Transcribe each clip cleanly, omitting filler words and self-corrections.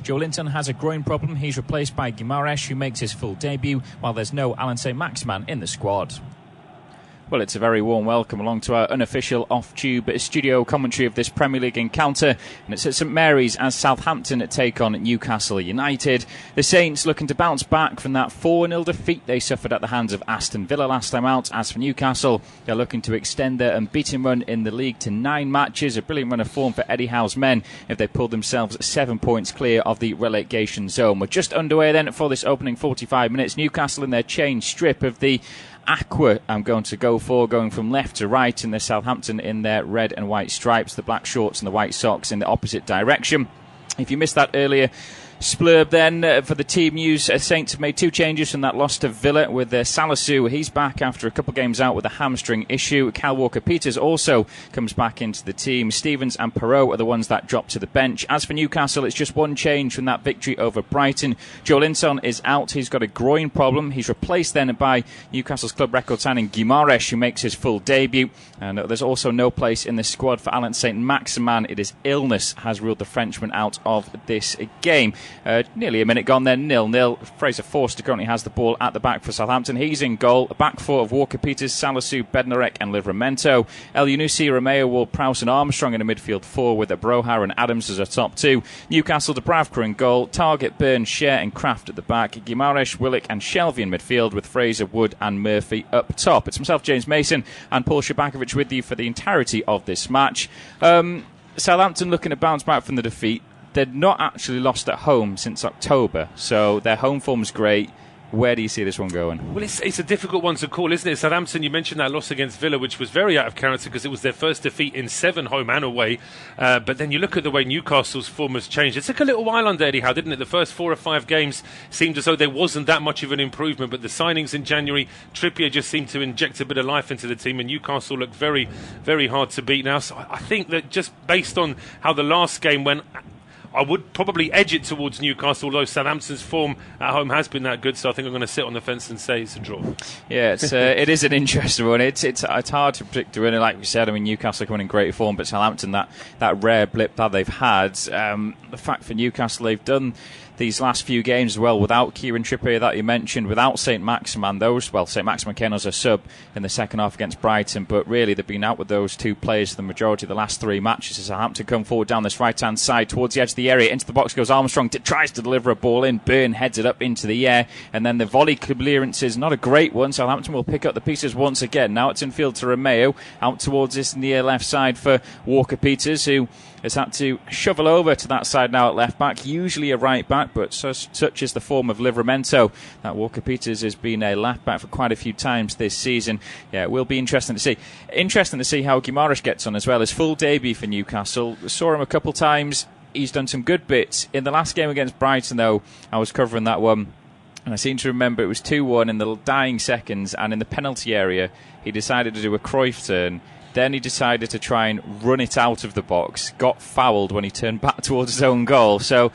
Joelinton has a groin problem. He's replaced by Guimaraes, who makes his full debut, while there's no Alan St-Maximin in the squad. Well, it's a very warm welcome along to our unofficial off-tube studio commentary of this Premier League encounter. And it's at St Mary's as Southampton take on Newcastle United. The Saints looking to bounce back from that 4-0 defeat they suffered at the hands of Aston Villa last time out. As for Newcastle, they're looking to extend their unbeaten run in the league to 9 matches. A brilliant run of form for Eddie Howe's men if they pull themselves 7 points clear of the relegation zone. We're just underway then for this opening 45 minutes. Newcastle in their change strip of the aqua I'm going to go for, going from left to right, in the Southampton in their red and white stripes, the black shorts and the white socks in the opposite direction. If you missed that earlier splurb then for the team news, Saints have made 2 changes from that loss to Villa with Salisu. He's back after a couple of games out with a hamstring issue. Kyle Walker-Peters also comes back into the team. Stevens and Perot are the ones that drop to the bench. As for Newcastle, it's just 1 change from that victory over Brighton. Joelinton is out. He's got a groin problem. He's replaced then by Newcastle's club record signing Guimaraes, who makes his full debut. And there's also no place in the squad for Alan St-Maximin. It is illness has ruled the Frenchman out of this game. Nearly a minute gone then, 0-0. Fraser Forster currently has the ball at the back for Southampton. He's in goal. A back 4 of Walker-Peters, Salisu, Bednarek and Livramento. El Yunusi, Romeo, Ward-Prowse and Armstrong in a midfield 4 with Broha and Adams as a top 2. Newcastle, Dubravka in goal. Target, Byrne, Scher and Kraft at the back. Guimaraes, Willock and Shelvey in midfield with Fraser, Wood and Murphy up top. It's myself, James Mason, and Paul Szczerbakowicz with you for the entirety of this match. Southampton looking to bounce back from the defeat. They'd not actually lost at home since October, so their home form's great. Where do you see this one going? Well, it's a difficult one to call, isn't it? Southampton, you mentioned that loss against Villa, which was very out of character because it was their first defeat in 7 home and away. But then you look at the way Newcastle's form has changed. It took a little while under Eddie Howe, didn't it? The first 4 or 5 games seemed as though there wasn't that much of an improvement. But the signings in January, Trippier just seemed to inject a bit of life into the team, and Newcastle look very, very hard to beat now. So I think that just based on how the last game went, I would probably edge it towards Newcastle, although Southampton's form at home has been that good, so I think I'm going to sit on the fence and say it's a draw. Yeah, it is an interesting one. It's hard to predict the winner, like we said. I mean, Newcastle are coming in great form, but Southampton, that rare blip that they've had, the fact for Newcastle, they've done these last few games as well without Kieran Trippier that you mentioned, without St-Maximin. St-Maximin came as a sub in the second half against Brighton, but really they've been out with those 2 players for the majority of the last 3 matches. As Southampton come forward down this right-hand side towards the edge of the area, into the box goes Armstrong, tries to deliver a ball in, Byrne heads it up into the air, and then the volley clearance is not a great one. Southampton will pick up the pieces once again. Now it's in field to Romeo, out towards this near left side for Walker-Peters, who has had to shovel over to that side now at left back, usually a right back, but such is the form of Livramento that Walker-Peters has been a left back for quite a few times this season. Yeah, it will be interesting to see. Interesting to see how Guimaraes gets on as well. His full debut for Newcastle. Saw him a couple times. He's done some good bits. In the last game against Brighton, though, I was covering that one, and I seem to remember it was 2-1 in the dying seconds, and in the penalty area, he decided to do a Cruyff turn. Then he decided to try and run it out of the box, got fouled when he turned back towards his own goal. So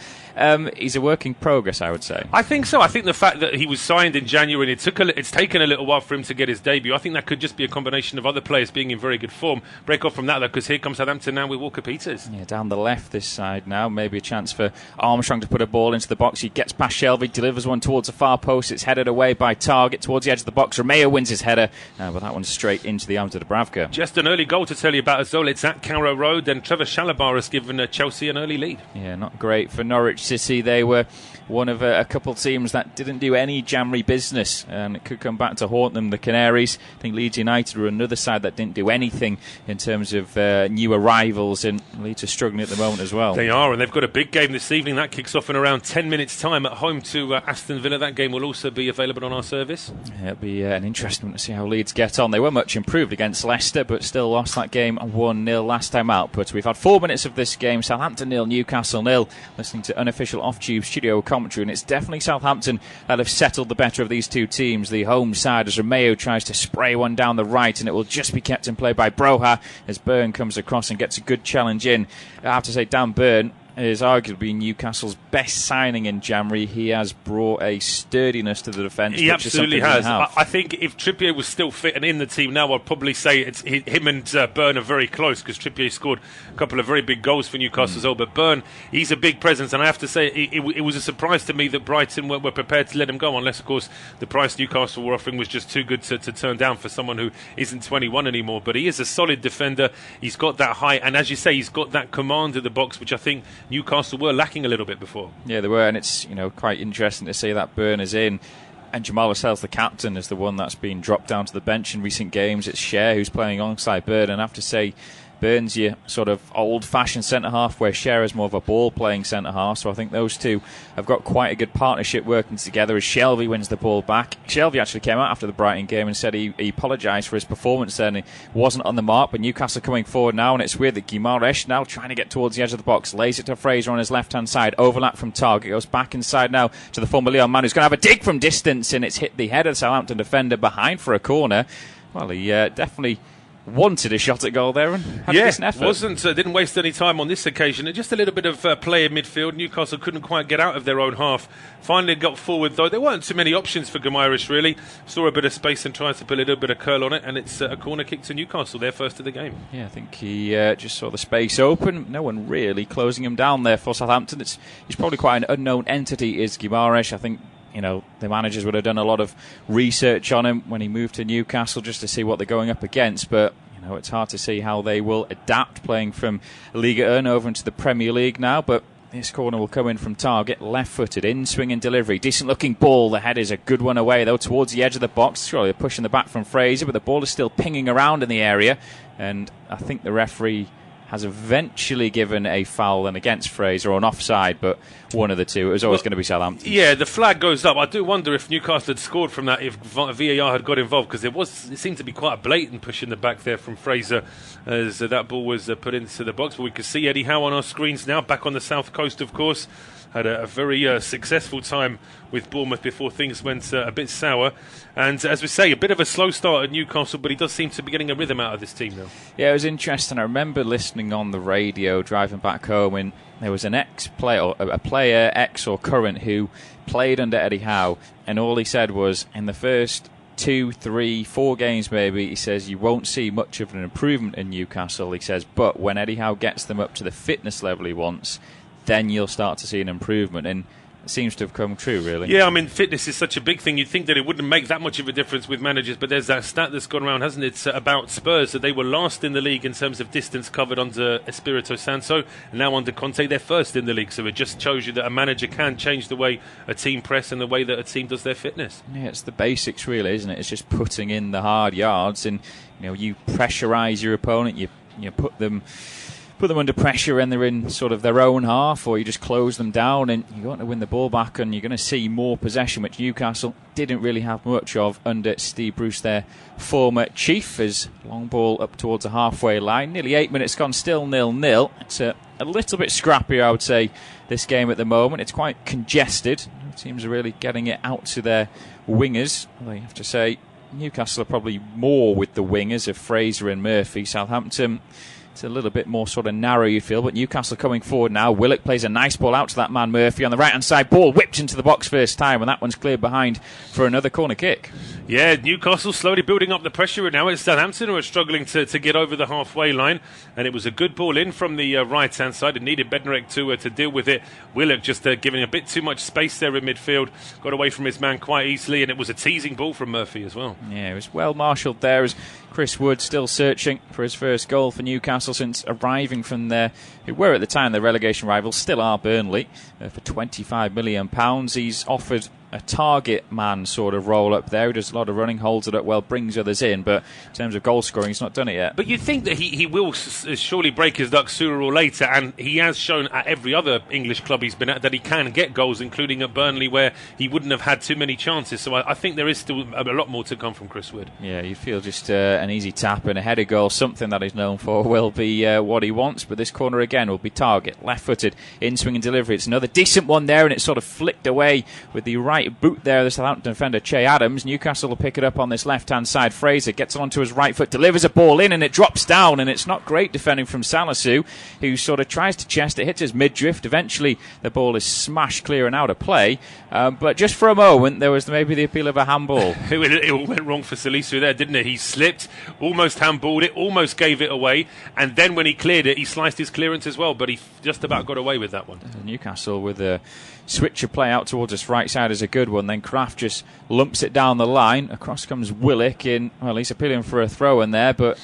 he's a work in progress, I would say. I think so. I think the fact that he was signed in January and it's taken a little while for him to get his debut, I think that could just be a combination of other players being in very good form. Break off from that, though, because here comes Southampton now with Walker-Peters. Yeah, down the left this side now. Maybe a chance for Armstrong to put a ball into the box. He gets past Shelvey, delivers one towards the far post. It's headed away by Target towards the edge of the box. Romeo wins his header, but that one's straight into the arms of Dubravka. Just an early goal to tell you about as well. It's at Carrow Road, and Trevor Chalobah has given Chelsea an early lead. Yeah, not great for Norwich City. They were one of a couple of teams that didn't do any January business, and it could come back to haunt them. The Canaries, I think Leeds United were another side that didn't do anything in terms of new arrivals, and Leeds are struggling at the moment as well. They are, and they've got a big game this evening. That kicks off in around 10 minutes' time at home to Aston Villa. That game will also be available on our service. Yeah, it'll be an interesting one to see how Leeds get on. They were much improved against Leicester, but still lost that game 1-0 last time out. But we've had 4 minutes of this game. Southampton 0, Newcastle 0. Listening to unofficial off-tube studio commentary, and it's definitely Southampton that have settled the better of these two teams. The home side, as Romeo tries to spray one down the right, and it will just be kept in play by Broha as Byrne comes across and gets a good challenge in. I have to say, Dan Byrne, is arguably Newcastle's best signing in January. He has brought a sturdiness to the defence. He absolutely has. I think if Trippier was still fit and in the team now, I'd probably say it's him and Burn are very close, because Trippier scored a couple of very big goals for Newcastle as well. But Burn, he's a big presence, and I have to say it was a surprise to me that Brighton were prepared to let him go, unless, of course, the price Newcastle were offering was just too good to turn down for someone who isn't 21 anymore. But he is a solid defender. He's got that height, and as you say, he's got that command of the box, which I think Newcastle were lacking a little bit before. Yeah, they were, and it's quite interesting to see that Burn is in. And Jamal Lascelles, the captain, is the one that's been dropped down to the bench in recent games. It's Cher who's playing alongside Burn, and I have to say, Burn's your sort of old-fashioned centre-half, where Cher is more of a ball-playing centre-half. So I think those two have got quite a good partnership working together as Shelvey wins the ball back. Shelvey actually came out after the Brighton game and said he apologised for his performance there, and he wasn't on the mark. But Newcastle coming forward now, and it's weird that Guimaraes now trying to get towards the edge of the box, lays it to Fraser on his left-hand side, overlap from Target, goes back inside now to the former Leon man, who's going to have a dig from distance, and it's hit the head of the Southampton defender behind for a corner. Well, he definitely wanted a shot at goal there and had a decent effort. Didn't waste any time on this occasion. And just a little bit of play in midfield. Newcastle couldn't quite get out of their own half. Finally got forward, though. There weren't too many options for Guimaraes, really. Saw a bit of space and tried to put a little bit of curl on it, and it's a corner kick to Newcastle, their first of the game. Yeah, I think he just saw the space open. No one really closing him down there for Southampton. He's probably quite an unknown entity, is Guimaraes. I think the managers would have done a lot of research on him when he moved to Newcastle just to see what they're going up against, but it's hard to see how they will adapt playing from Liga 1 over into the Premier League now. But this corner will come in from Target, left-footed, in-swing and delivery. Decent-looking ball. The head is a good one away, though, towards the edge of the box. Surely they're pushing the back from Fraser, but the ball is still pinging around in the area. And I think the referee has eventually given a foul then against Fraser, or an offside, but one of the two. It was always going to be Southampton. Yeah, the flag goes up. I do wonder if Newcastle had scored from that, if VAR had got involved, because it seemed to be quite a blatant push in the back there from Fraser as that ball was put into the box. But we can see Eddie Howe on our screens now, back on the south coast, of course. Had a very successful time with Bournemouth before things went a bit sour. And as we say, a bit of a slow start at Newcastle, but he does seem to be getting a rhythm out of this team now. Yeah, it was interesting. I remember listening on the radio driving back home, and there was an ex-player, or a player, ex or current, who played under Eddie Howe, and all he said was, in the first 2, 3, 4 games maybe, he says you won't see much of an improvement in Newcastle. He says, but when Eddie Howe gets them up to the fitness level he wants, then you'll start to see an improvement. And it seems to have come true, really. Yeah, I mean, fitness is such a big thing. You'd think that it wouldn't make that much of a difference with managers, but there's that stat that's gone around, hasn't it, about Spurs, that they were last in the league in terms of distance covered under Espirito Santo, and now under Conte they're first in the league. So it just shows you that a manager can change the way a team press and the way that a team does their fitness. Yeah, it's the basics, really, isn't it? It's just putting in the hard yards, and you pressurise your opponent, you put them under pressure when they're in sort of their own half, or you just close them down, and you're going to win the ball back, and you're going to see more possession, which Newcastle didn't really have much of under Steve Bruce, their former chief. As long ball up towards the halfway line, nearly 8 minutes gone, still 0-0. It's a little bit scrappy, I would say, this game at the moment. It's quite congested. Teams are really getting it out to their wingers. Although you have to say Newcastle are probably more with the wingers of Fraser and Murphy. Southampton, it's a little bit more sort of narrow, you feel, but Newcastle coming forward now. Willock plays a nice ball out to that man Murphy on the right hand side. Ball whipped into the box first time, and that one's cleared behind for another corner kick. Yeah, Newcastle slowly building up the pressure, and now it's Southampton who are struggling to get over the halfway line, and it was a good ball in from the right hand side. It needed Bednarek to deal with it. Willock just giving a bit too much space there in midfield, got away from his man quite easily, and it was a teasing ball from Murphy as well. Yeah, it was well marshalled there as Chris Wood still searching for his first goal for Newcastle since arriving from there, who were at the time their relegation rivals, still are Burnley, for £25 million. He's offered a target man sort of role up there. He does a lot of running, holds it up well, brings others in, but in terms of goal scoring, he's not done it yet. But you'd think that he will surely break his duck sooner or later, and he has shown at every other English club he's been at that he can get goals, including at Burnley, where he wouldn't have had too many chances. So I think there is still a lot more to come from Chris Wood. Yeah, you feel just an easy tap and a header goal, something that he's known for, will be what he wants. But this corner again will be Target, left-footed, in-swing and delivery. It's another decent one there, and it's sort of flicked away with the right slight boot there, the Southampton defender Che Adams. Newcastle will pick it up on this left-hand side. Fraser gets onto his right foot, delivers a ball in, and it drops down, and it's not great defending from Salisu, who sort of tries to chest it, hits his mid-drift. Eventually, the ball is smashed clear and out of play. But just for a moment, there was maybe the appeal of a handball. It all went wrong for Salisu there, didn't it? He slipped, almost handballed it, almost gave it away, and then when he cleared it, he sliced his clearance as well, but he just about got away with that one. Newcastle with a switch of play out towards his right side is a good one. Then Kraft just lumps it down the line. Across comes Willock in. Well, he's appealing for a throw in there, but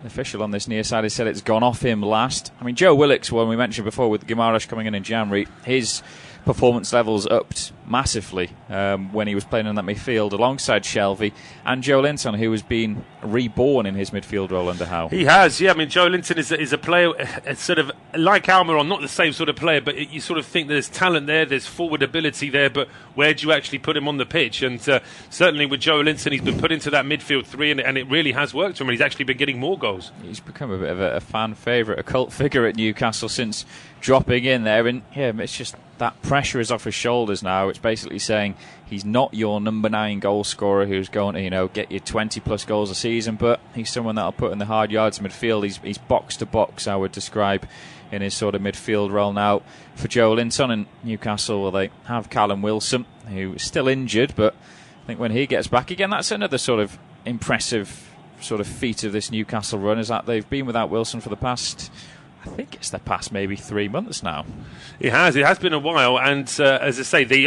the official on this near side has said it's gone off him last. I mean, Joe Willock's one we mentioned before with Guimaraes coming in January. His performance levels upped massively when he was playing in that midfield alongside Shelvey and Joe Linton, who has been reborn in his midfield role under Howe. He has, yeah. I mean, Joe Linton is a player sort of like Almiron, not the same sort of player, but you sort of think there's talent there, there's forward ability there, but where do you actually put him on the pitch? And certainly with Joe Linton, he's been put into that midfield three, and it really has worked for him. He's actually been getting more goals. He's become a bit of a fan favourite, a cult figure at Newcastle since dropping in there, and yeah, it's just that pressure is off his shoulders now. It's basically saying he's not your number 9 goal scorer who's going to, get you 20 plus goals a season, but he's someone that'll put in the hard yards in midfield. He's box to box, I would describe, in his sort of midfield role now for Joe Linton. And Newcastle, well, they have Callum Wilson, who is still injured, but I think when he gets back again, that's another sort of impressive sort of feat of this Newcastle run, is that they've been without Wilson for the past, I think it's the past maybe 3 months now. It has been a while, and as I say, they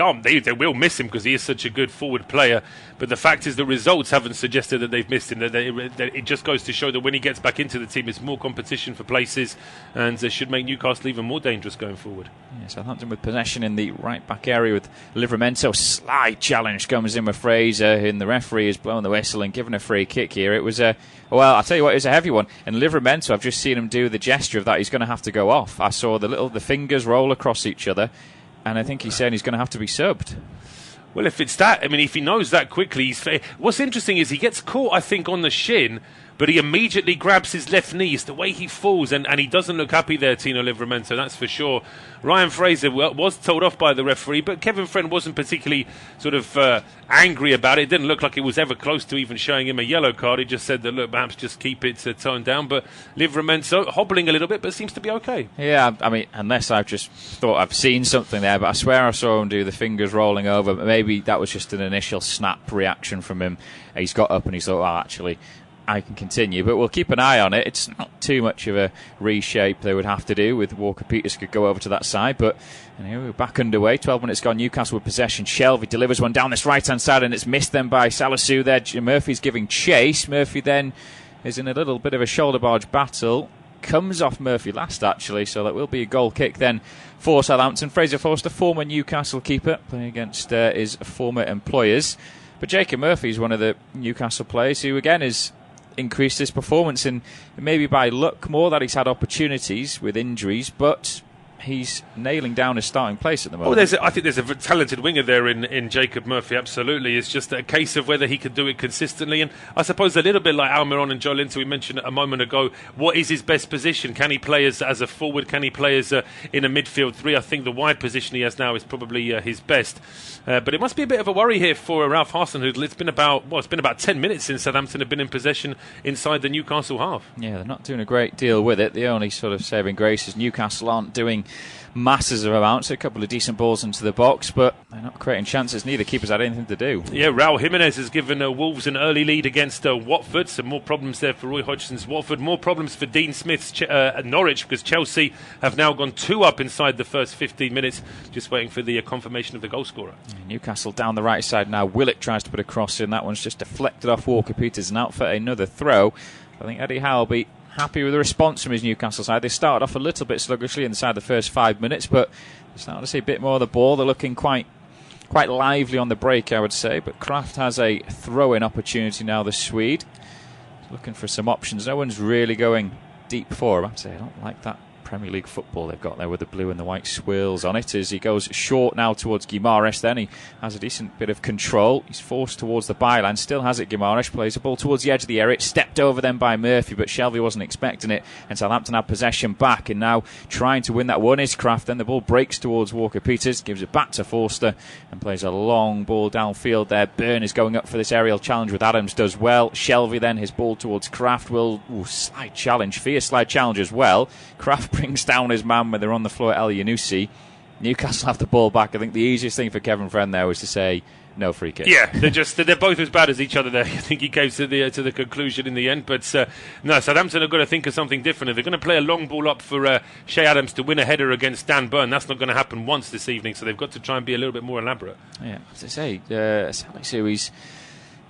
will miss him because he is such a good forward player, but the fact is the results haven't suggested that they've missed him. That it just goes to show that when he gets back into the team, it's more competition for places, and should make Newcastle even more dangerous going forward. Yeah, Southampton with possession in the right back area with Livramento. Slight challenge comes in with Fraser, and the referee is blowing the whistle and giving a free kick here. It was well, I'll tell you what, it was a heavy one. And Livramento, I've just seen him do the gesture of that he's going to have to go off. I saw the fingers roll across each other, and I think he's saying he's going to have to be subbed. Well, if it's that, I mean, if he knows that quickly, what's interesting is he gets caught, I think, on the shin, but he immediately grabs his left knee. It's the way he falls, and he doesn't look happy there, Tino Livramento, that's for sure. Ryan Fraser was told off by the referee, but Kevin Friend wasn't particularly sort of angry about it. It didn't look like it was ever close to even showing him a yellow card. He just said that, look, perhaps just keep it toned down. But Livramento hobbling a little bit, but seems to be okay. Yeah, I mean, unless I've just thought I've seen something there, but I swear I saw him do the fingers rolling over. But maybe that was just an initial snap reaction from him. He's got up and he's thought, well, actually, I can continue, but we'll keep an eye on it. It's not too much of a reshape they would have to do with Walker-Peters could go over to that side, but we're back underway. 12 minutes gone, Newcastle with possession. Shelvey delivers one down this right-hand side, and it's missed then by Salisu there. Murphy's giving chase. Murphy then is in a little bit of a shoulder barge battle. Comes off Murphy last, actually, so that will be a goal kick then for Southampton. Fraser Forster, former Newcastle keeper, playing against his former employers. But Jacob Murphy is one of the Newcastle players who, again, is increased his performance, and maybe by luck more that he's had opportunities with injuries, but he's nailing down his starting place at the moment. I think there's a talented winger there in Jacob Murphy, absolutely. It's just a case of whether he can do it consistently, and I suppose a little bit like Almiron and Joe Linton we mentioned a moment ago, what is his best position? Can he play as a forward? Can he play as in a midfield three? I think the wide position he has now is probably his best. But it must be a bit of a worry here for Ralph Hasenhüttl. It's been about 10 minutes since Southampton have been in possession inside the Newcastle half. Yeah, they're not doing a great deal with it. The only sort of saving grace is Newcastle aren't doing masses of amounts. A couple of decent balls into the box, but they're not creating chances. Neither keepers had anything to do. Yeah, Raul Jimenez has given Wolves an early lead against Watford. Some more problems there for Roy Hodgson's Watford. More problems for Dean Smith's Norwich, because Chelsea have now gone 2 up inside the first 15 minutes, just waiting for the confirmation of the goal scorer. Newcastle down the right side now. Willock tries to put a cross in. That one's just deflected off Walker-Peters and out for another throw. I think Eddie Howe will be happy with the response from his Newcastle side. They started off a little bit sluggishly inside the first 5 minutes, but they're starting to see a bit more of the ball. They're looking quite lively on the break, I would say. But Kraft has a throw-in opportunity now, the Swede. Looking for some options. No one's really going deep for him. I'd say I don't like that Premier League football they've got there with the blue and the white swirls on it, as he goes short now towards Guimaraes. Then he has a decent bit of control. He's forced towards the byline, still has it. Guimaraes plays a ball towards the edge of the area. It's stepped over then by Murphy, but Shelvey wasn't expecting it, and Southampton have possession back, and now trying to win that one is Kraft. Then the ball breaks towards Walker-Peters, gives it back to Forster, and plays a long ball downfield there. Byrne is going up for this aerial challenge with Adams, does well. Shelvey then, his ball towards Kraft, will slide challenge, fierce slide challenge as well. Kraft brings down his man when they're on the floor at El Yunusi. Newcastle have the ball back. I think the easiest thing for Kevin Friend there was to say no free kick. Yeah, they're both as bad as each other there. I think he came to the conclusion in the end. But no, Southampton have got to think of something different. If they're going to play a long ball up for Shea Adams to win a header against Dan Byrne, that's not going to happen once this evening. So they've got to try and be a little bit more elaborate. Yeah, as I say, Salisu, he's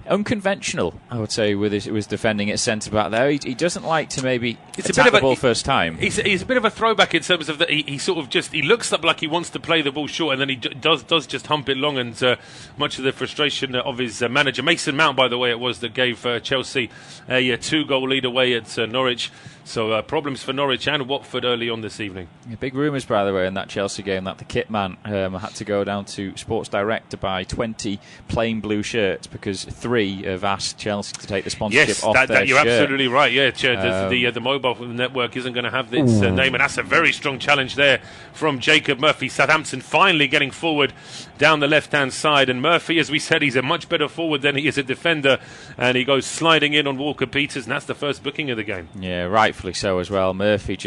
unconventional, I would say, with his defending at centre back there. He doesn't like to maybe attack the ball first time. He's a bit of a throwback in terms of that he sort of just, he looks up like he wants to play the ball short, and then he does just hump it long, and much of the frustration of his manager, Mason Mount, by the way, it was that gave Chelsea a 2-goal lead away at Norwich. So problems for Norwich and Watford early on this evening. Yeah, big rumours, by the way, in that Chelsea game that the kit man had to go down to Sports Direct to buy 20 plain blue shirts because 3 have asked Chelsea to take the sponsorship off their you're shirt. Absolutely right. Yeah, the mobile network isn't going to have this name, and that's a very strong challenge there from Jacob Murphy. Southampton finally getting forward down the left-hand side, and Murphy, as we said, he's a much better forward than he is a defender, and he goes sliding in on Walker-Peters, and that's the first booking of the game. Yeah, rightfully so as well. Murphy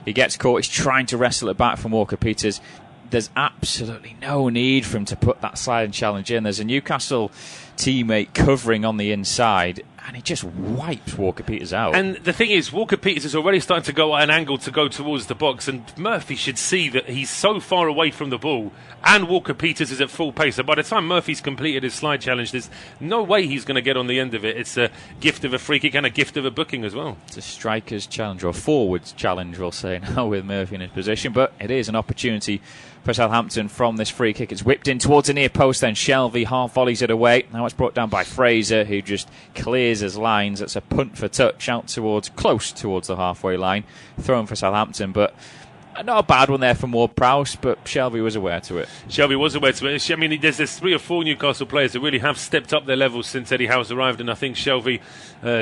he gets caught. He's trying to wrestle it back from Walker-Peters. There's absolutely no need for him to put that sliding challenge in. There's a Newcastle teammate covering on the inside, and he just wipes Walker-Peters out. And the thing is, Walker-Peters is already starting to go at an angle to go towards the box, and Murphy should see that he's so far away from the ball, and Walker-Peters is at full pace. So by the time Murphy's completed his slide challenge, there's no way he's going to get on the end of it. It's a gift of a free kick and a gift of a booking as well. It's a striker's challenge, or a forward's challenge, we'll say now, with Murphy in his position. But it is an opportunity for Southampton from this free kick. It's whipped in towards the near post, then Shelvey half volleys it away. Now it's brought down by Fraser, who just clears his lines. It's a punt for touch out close towards the halfway line. Thrown for Southampton, but not a bad one there from Ward-Prowse, but Shelvey was aware to it. Shelvey was aware to it. I mean, there's 3 or 4 Newcastle players that really have stepped up their levels since Eddie Howe's arrived, and I think Shelvey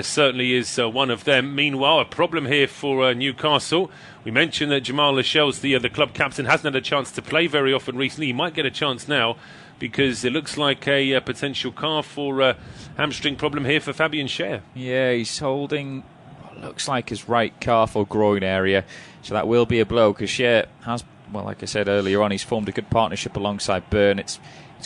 certainly is one of them. Meanwhile, a problem here for Newcastle. We mentioned that Jamal Lascelles, the club captain, hasn't had a chance to play very often recently. He might get a chance now because it looks like a potential calf or hamstring problem here for Fabian Schär. Yeah, he's holding what looks like his right calf or groin area. So that will be a blow because Schär has, well, like I said earlier on, he's formed a good partnership alongside Byrne. It's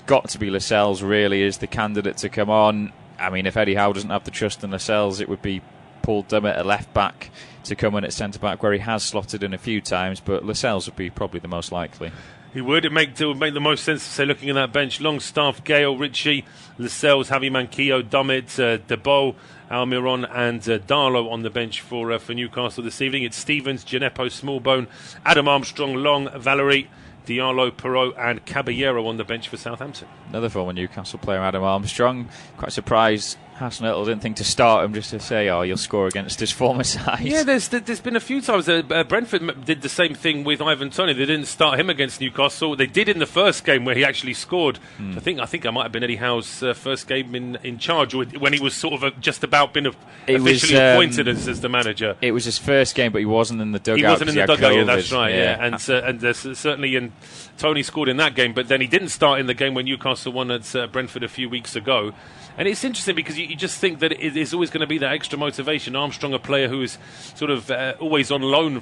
got to be Lascelles really is the candidate to come on. I mean, if Eddie Howe doesn't have the trust in Lascelles, it would be Paul Dummett at left back to come in at centre back, where he has slotted in a few times, but Lascelles would be probably the most likely. He would. It would make the most sense to say, looking at that bench, Longstaff, Gale, Ritchie, Lascelles, Javi Manquillo, Dummett, Debo, Almiron and Darlow on the bench for Newcastle this evening. It's Stevens, Gineppo, Smallbone, Adam Armstrong, Long, Valerie, Diallo, Perot and Caballero on the bench for Southampton. Another former Newcastle player, Adam Armstrong. Quite surprised Hasenhüttl didn't think to start him just to say, you'll score against his former side. Yeah, there's been a few times Brentford did the same thing with Ivan Toney. They didn't start him against Newcastle. They did in the first game where he actually scored. I think it might have been Eddie Howe's first game in charge, or when he was sort of just about been officially appointed as the manager. It was his first game, but he wasn't in the dugout. He wasn't in the dugout, yeah, that's right. Yeah. And there's certainly Toney scored in that game, but then he didn't start in the game when Newcastle won at Brentford a few weeks ago. And it's interesting because you just think that it's always going to be that extra motivation. Armstrong, a player who is sort of always on loan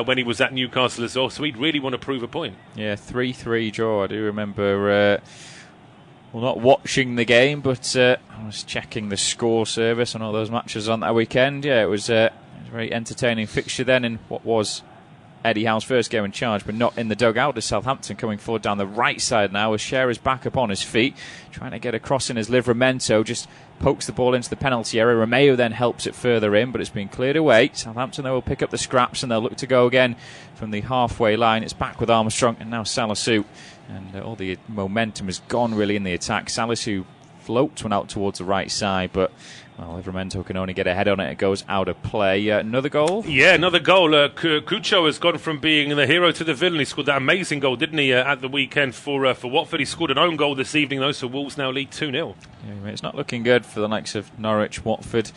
when he was at Newcastle as well, so he'd really want to prove a point. Yeah, 3-3 draw. I do remember, not watching the game, but I was checking the score service on all those matches on that weekend. Yeah, it was a very entertaining fixture then in what was Eddie Howe's first game in charge, but not in the dugout. As Southampton coming forward down the right side now, as Schär is back up on his feet, trying to get across in his Livramento, just pokes the ball into the penalty area. Romeo then helps it further in, but it's been cleared away. Southampton, though, will pick up the scraps and they'll look to go again from the halfway line. It's back with Armstrong and now Salisu, and all the momentum has gone really in the attack. Salisu floats one out towards the right side, but well, Livramento can only get a head on it. It goes out of play. Another goal? Yeah, another goal. Cucho has gone from being the hero to the villain. He scored that amazing goal, didn't he, at the weekend for Watford. He scored an own goal this evening, though, so Wolves now lead 2-0. Yeah, it's not looking good for the likes of Norwich, Watford.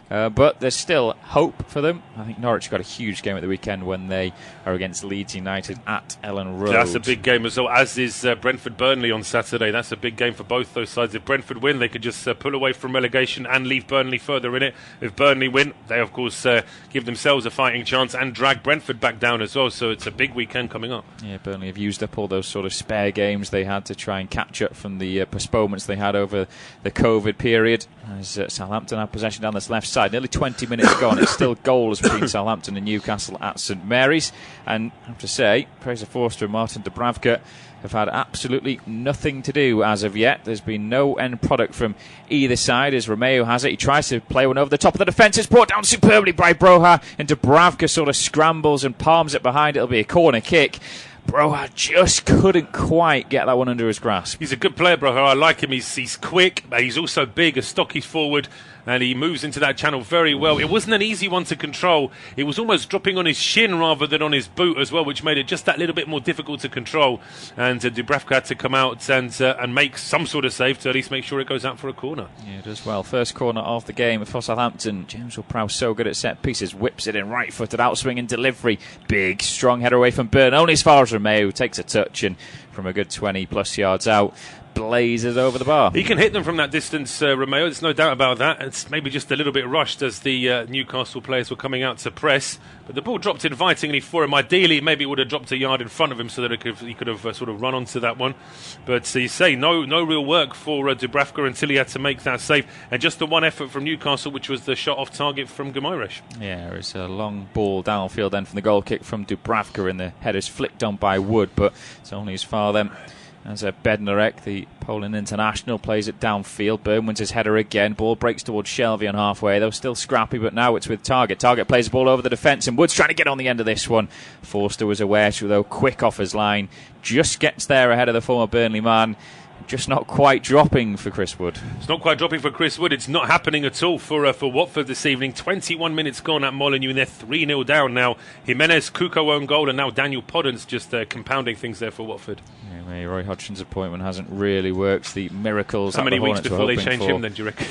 But there's still hope for them. I think Norwich got a huge game at the weekend when they are against Leeds United at Ellen Road. That's a big game as well, as is Brentford-Burnley on Saturday. That's a big game for both those sides. If Brentford win, they could just pull away from relegation and leave Burnley further in it. If Burnley win, they, of course, give themselves a fighting chance and drag Brentford back down as well. So it's a big weekend coming up. Yeah, Burnley have used up all those sort of spare games they had to try and catch up from the postponements they had over the COVID period. As Southampton have possession down this left side. Nearly 20 minutes gone. It's still goals between Southampton and Newcastle at St Mary's. And I have to say, Fraser Forster and Martin Dubravka have had absolutely nothing to do as of yet. There's been no end product from either side as Romeo has it. He tries to play one over the top of the defence. It's brought down superbly by Broha, and Dubravka sort of scrambles and palms it behind. It'll be a corner kick. Broha just couldn't quite get that one under his grasp. He's a good player, Broha. I like him. He's quick, but he's also big, a stocky forward, and he moves into that channel very well. It wasn't an easy one to control. It was almost dropping on his shin rather than on his boot as well, which made it just that little bit more difficult to control. And Dubravka had to come out and make some sort of save to at least make sure it goes out for a corner. Yeah, it does well. First corner of the game for Southampton. James Ward-Prowse so good at set pieces. Whips it in right-footed, outswinging delivery. Big, strong header away from Byrne. Only as far as Romeo takes a touch, and from a good 20-plus yards out, blazes over the bar. He can hit them from that distance, Romeo. There's no doubt about that. It's maybe just a little bit rushed as the Newcastle players were coming out to press. But the ball dropped invitingly for him. Ideally, maybe it would have dropped a yard in front of him so that he could have sort of run onto that one. But you say no real work for Dubravka until he had to make that save. And just the one effort from Newcastle, which was the shot off target from Guimaraes. Yeah, it's a long ball downfield then from the goal kick from Dubravka, and the header's flicked on by Wood, but it's only as far then as Bednarek, the Poland international, plays it downfield. Byrne wins his header again. Ball breaks towards Shelvey on halfway. Though still scrappy, but now it's with Targett. Targett plays the ball over the defence, and Wood's trying to get on the end of this one. Forster was aware, though, quick off his line. Just gets there ahead of the former Burnley man. Just not quite dropping for Chris Wood. It's not quite dropping for Chris Wood. It's not happening at all for Watford this evening. 21 minutes gone at Molineux, and they're 3-0 down now. Jimenez, Cuco own goal, and now Daniel Podence just compounding things there for Watford. Yeah, Roy Hodgson's appointment hasn't really worked. The miracles. How many weeks before they change him then, do you reckon?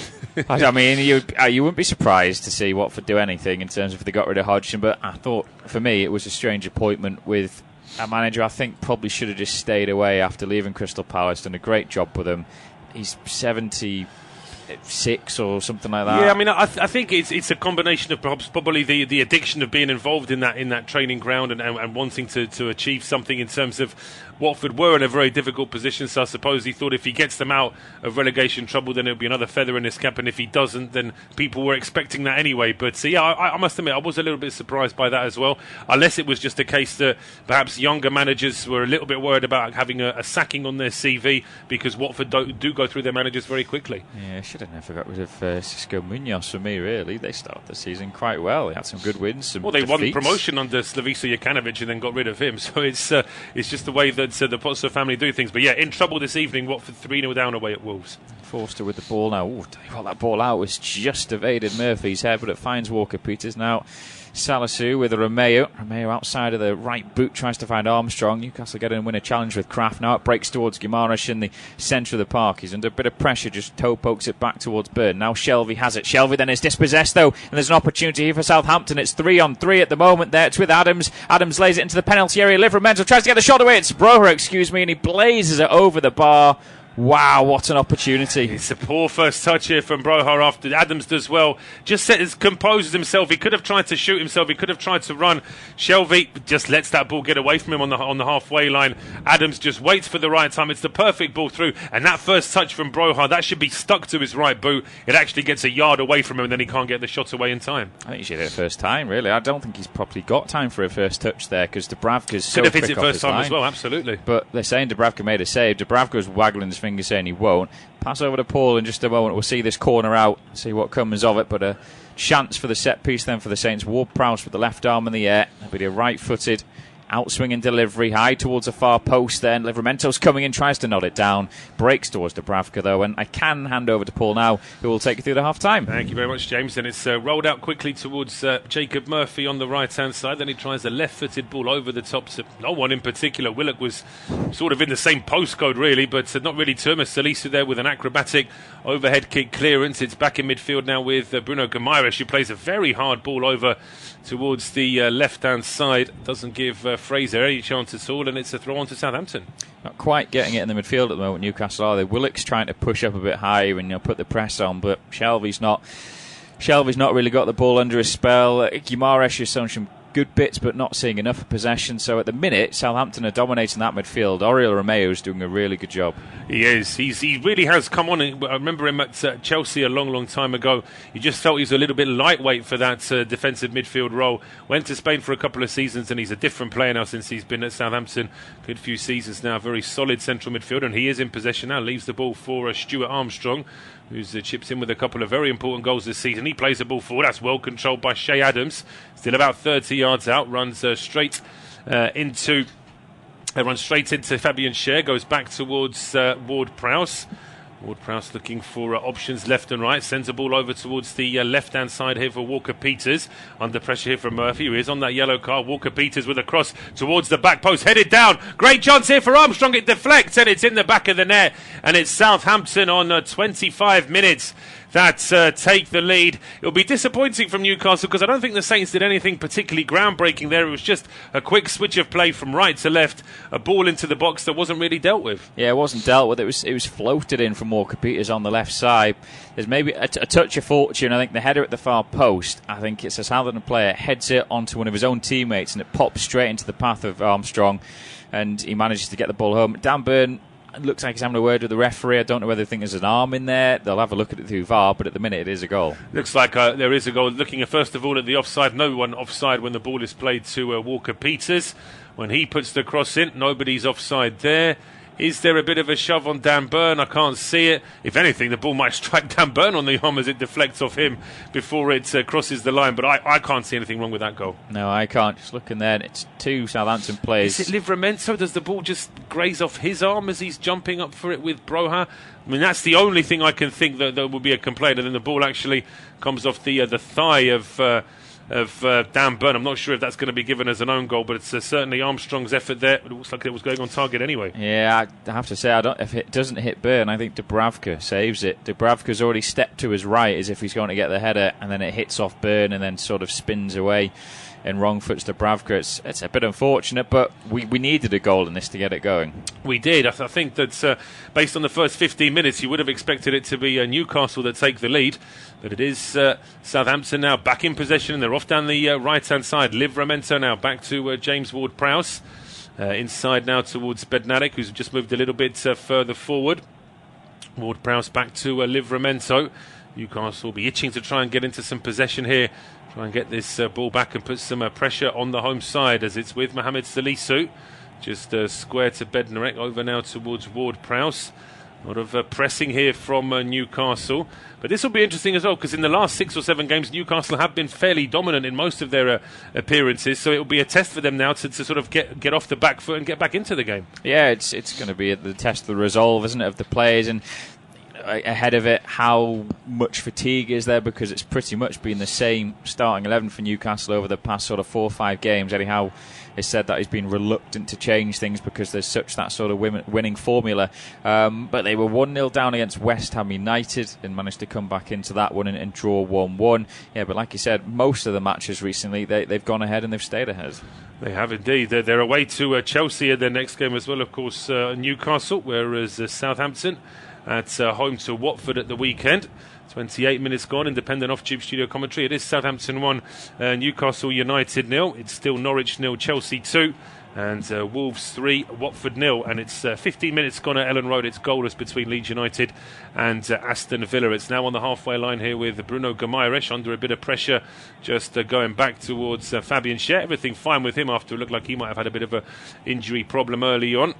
I mean, you wouldn't be surprised to see Watford do anything in terms of if they got rid of Hodgson, but I thought, for me, it was a strange appointment with a manager I think probably should have just stayed away after leaving Crystal Palace. Done a great job with them. He's 76 or something like that. Yeah, I mean, I think it's a combination of perhaps probably the addiction of being involved in that training ground and wanting to achieve something in terms of Watford were in a very difficult position, so I suppose he thought if he gets them out of relegation trouble, then it'll be another feather in his cap, and if he doesn't, then people were expecting that anyway. But yeah, I must admit, I was a little bit surprised by that as well, unless it was just a case that perhaps younger managers were a little bit worried about having a sacking on their CV, because Watford do go through their managers very quickly. Yeah, should have never got rid of Cisco Munoz for me, really. They started the season quite well. They had some good wins, some they defeats. Won promotion under Slavica Jokanovic and then got rid of him, so it's just the way that the Pozzo family do things. But yeah, in trouble this evening. Watford 3-0 down away at Wolves. Forster with the ball now. Ooh, tell you what, that ball out was just evaded Murphy's head, but it finds Walker-Peters. Now Salisu with Romeo. Romeo outside of the right boot tries to find Armstrong. Newcastle get in and win a challenge with Kraft. Now it breaks towards Guimaraes in the centre of the park. He's under a bit of pressure, just toe pokes it back towards Byrne. Now Shelvey has it. Shelvey then is dispossessed though, and there's an opportunity here for Southampton. It's 3-on-3 at the moment there. It's with Adams. Adams lays it into the penalty area. Livramento tries to get the shot away. It's Broha, and he blazes it over the bar. Wow, what an opportunity. It's a poor first touch here from Broha after Adams does well. Just composes himself. He could have tried to shoot himself. He could have tried to run. Shelvey just lets that ball get away from him on the halfway line. Adams just waits for the right time. It's the perfect ball through. And that first touch from Broha, that should be stuck to his right boot. It actually gets a yard away from him, and then he can't get the shot away in time. I think he should hit it first time, really. I don't think he's properly got time for a first touch there, because Dubravka's so quick off his line. Could have hit it first time as well, absolutely. But they're saying Dubravka made a save. Dubravka was waggling his finger saying he won't. Pass over to Paul in just a moment. We'll see this corner out, see what comes of it. But a chance for the set piece then for the Saints. Ward-Prowse with the left arm in the air. It'll be a right-footed outswinging delivery, high towards a far post then. Livramento's coming in, tries to nod it down, breaks towards Dubravka though, and I can hand over to Paul now, who will take you through the half-time. Thank you very much, James. And it's rolled out quickly towards Jacob Murphy on the right-hand side. Then he tries a left-footed ball over the top to no one in particular. Willock was sort of in the same postcode really, but not really to him. Salisu there with an acrobatic overhead kick clearance. It's back in midfield now with Bruno Guimaraes, who plays a very hard ball over towards the left-hand side. Doesn't give Fraser any chance at all, and it's a throw on to Southampton. Not quite getting it in the midfield at the moment, Newcastle, are they? Willock's trying to push up a bit higher and put the press on, but Shelvey's not really got the ball under his spell. Guimaraes has shown some good bits, but not seeing enough possession. So at the minute, Southampton are dominating that midfield. Oriol Romeo's doing a really good job. He is. He really has come on. I remember him at Chelsea a long time ago. You just felt he was a little bit lightweight for that defensive midfield role. Went to Spain for a couple of seasons, and he's a different player now since he's been at Southampton. Good few seasons now. Very solid central midfielder, and he is in possession now. Leaves the ball for Stuart Armstrong, who's chips in with a couple of very important goals this season. He plays the ball forward. That's well controlled by Shea Adams. Still about 30 yards out. Runs straight into Fabian Schär. Goes back towards Ward-Prowse. Ward-Prowse looking for options left and right. Sends the ball over towards the left-hand side here for Walker-Peters. Under pressure here from Murphy, who is on that yellow card. Walker-Peters with a cross towards the back post. Headed down. Great chance here for Armstrong. It deflects and it's in the back of the net. And it's Southampton on 25 minutes that take the lead. It'll be disappointing from Newcastle because I don't think the Saints did anything particularly groundbreaking there. It was just a quick switch of play from right to left, a ball into the box that wasn't really dealt with. Yeah, it wasn't dealt with. It was floated in from Walker-Peters on the left side. There's maybe a touch of fortune. I think the header at the far post, I think it's a Southampton player, heads it onto one of his own teammates and it pops straight into the path of Armstrong, and he manages to get the ball home. Dan Burn looks like he's having a word with the referee. I don't know whether they think there's an arm in there. They'll have a look at it through VAR, but at the minute it is a goal. Looks like there is a goal. Looking first of all at the offside, no one offside when the ball is played to Walker-Peters. When he puts the cross in, nobody's offside there. Is there a bit of a shove on Dan Burn? I can't see it. If anything, the ball might strike Dan Burn on the arm as it deflects off him before it crosses the line. But I can't see anything wrong with that goal. No, I can't. Just looking there, and it's two Southampton players. Is it Livramento? Does the ball just graze off his arm as he's jumping up for it with Broha? I mean, that's the only thing I can think that would be a complaint. And then the ball actually comes off the thigh of Dan Burn. I'm not sure if that's going to be given as an own goal, but it's certainly Armstrong's effort there. It looks like it was going on target anyway. Yeah, I have to say, if it doesn't hit Burn, I think Dubravka saves it. Dubravka's already stepped to his right as if he's going to get the header, and then it hits off Burn and then sort of spins away and wrong foots Dubravka. It's a bit unfortunate, but we needed a goal in this to get it going. We did. I think that based on the first 15 minutes, you would have expected it to be Newcastle that take the lead. But it is Southampton now back in possession, and they're off down the right-hand side. Livramento now back to James Ward-Prowse. Inside now towards Bednarek, who's just moved a little bit further forward. Ward-Prowse back to Livramento. Newcastle will be itching to try and get into some possession here. Try and get this ball back and put some pressure on the home side as it's with Mohamed Salisu. Just square to Bednarek, over now towards Ward-Prowse. A lot of pressing here from Newcastle. But this will be interesting as well, because in the last 6 or 7 games, Newcastle have been fairly dominant in most of their appearances. So it will be a test for them now to sort of get off the back foot and get back into the game. Yeah, it's going to be the test of the resolve, isn't it, of the players. And ahead of it, how much fatigue is there, because it's pretty much been the same starting 11 for Newcastle over the past sort of 4 or 5 games. Eddie Howe has said that he's been reluctant to change things because there's such that sort of winning formula, but they were 1-0 down against West Ham United and managed to come back into that one and draw 1-1. Yeah, but like you said, most of the matches recently they've gone ahead and they've stayed ahead. They have indeed. They're away to Chelsea in their next game as well, of course, Newcastle, whereas Southampton at home to Watford at the weekend. 28 minutes gone, independent off-tube studio commentary. It is Southampton 1, Newcastle United 0. It's still Norwich 0, Chelsea 2, and Wolves 3, Watford 0. And it's 15 minutes gone at Ellen Road. It's goalless between Leeds United and Aston Villa. It's now on the halfway line here with Bruno Guimaraes under a bit of pressure, just going back towards Fabian Schär. Everything fine with him after it looked like he might have had a bit of an injury problem early on.